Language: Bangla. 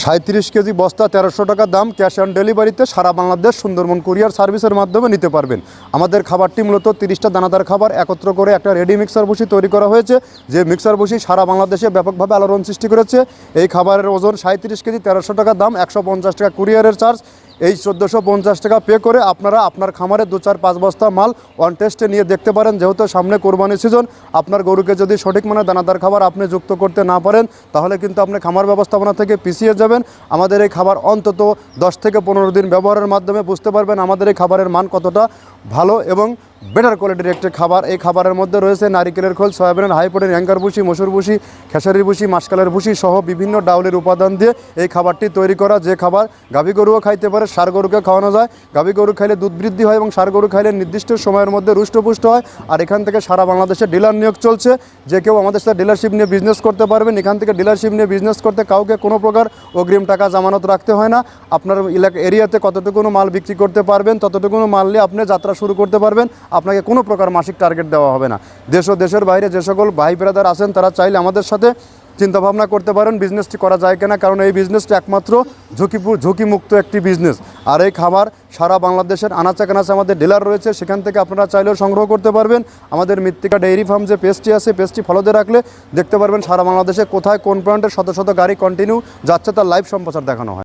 37 কেজি বস্তা 1300 টাকা দাম, ক্যাশ অন ডেলিভারিতে সারা বাংলাদেশ সুন্দরবন কুরিয়ার সার্ভিসের মাধ্যমে নিতে পারবেন। আমাদের খাবারটি মূলত 30টা দানাদার খাবার একত্র করে একটা রেডি মিক্সার বসি তৈরি করা হয়েছে, যে মিক্সার বসি সারা বাংলাদেশে ব্যাপকভাবে আলোড়ন সৃষ্টি করেছে। এই খাবারের ওজন 37 কেজি 1300 টাকা দাম, 150 টাকা কুরিয়ারের চার্জ। এই 1450 টাকা পে করে আপনারা আপনার খামারে 2-4-5 বস্তা মাল অন টেস্টে নিয়ে দেখতে পারেন। যেহেতু সামনে কোরবানি সিজন, আপনার গরুকে যদি সঠিক মানের দানাদার খাবার আপনি যুক্ত করতে না পারেন, তাহলে কিন্তু আপনি খামার ব্যবস্থাপনা থেকে পিছিয়ে যাবেন। আমাদের এই খাবার অন্তত 10 থেকে 15 দিন ব্যবহারের মাধ্যমে বুঝতে পারবেন আমাদের এই খাবারের মান কতটা ভালো এবং বেটার কোয়ালিটির একটি খাবার। এই খাবারের মধ্যে রয়েছে নারিকেলের খোল, সয়াবিনের হাই প্রোটিন অ্যাঙ্কার ভুসি, মসুর ভুসি, খেসারির ভুসি, মাসকালের ভুসি সহ বিভিন্ন ডাউলের উপাদান দিয়ে এই খাবারটি তৈরি করা, যে খাবার গাভী গরুও খাইতে পারে, ষাঁড় গরুকে খাওয়ানো যায়। গাভী গরু খাইলে দুধ বৃদ্ধি হয় এবং ষাঁড় গরু খাইলে নির্দিষ্ট সময়ের মধ্যে রুষ্টপুষ্ট হয়। আর এখান থেকে সারা বাংলাদেশে ডিলার নিয়োগ চলছে, যে কেউ আমাদের সাথে ডিলারশিপ নিয়ে বিজনেস করতে পারবেন। এখান থেকে ডিলারশিপ নিয়ে বিজনেস করতে কাউকে কোনো প্রকার অগ্রিম টাকা জামানত রাখতে হয় না। আপনার এরিয়াতে কতটুকুনো মাল বিক্রি করতে পারবেন, ততটুকুনো মাল নিয়ে আপনি যাত্রা শুরু করতে পারবেন। আপনাকে কোনো প্রকার মাসিক টার্গেট দেওয়া হবে না। দেশ ও দেশের বাইরে যে সকল ভাই ব্রাদার আছেন, তারা চাইলে আমাদের সাথে চিন্তাভাবনা করতে পারেন বিজনেসটি করা যায় কিনা, কারণ এই বিজনেসটি একমাত্র ঝুঁকিমুক্ত একটি বিজনেস। আর এই খাবার সারা বাংলাদেশের আনাচে কানাচে আমাদের ডিলার রয়েছে, সেখান থেকে আপনারা চাইলেও সংগ্রহ করতে পারবেন। আমাদের মৃত্তিকা ডেইরি ফার্ম যে পেজটি আছে, পেজটি ফলো দিয়ে রাখলে দেখতে পারবেন সারা বাংলাদেশে কোথায় কোন পয়েন্টে শত শত গাড়ি কন্টিনিউ যাচ্ছে, তার লাইভ সম্প্রচার দেখানো হয়।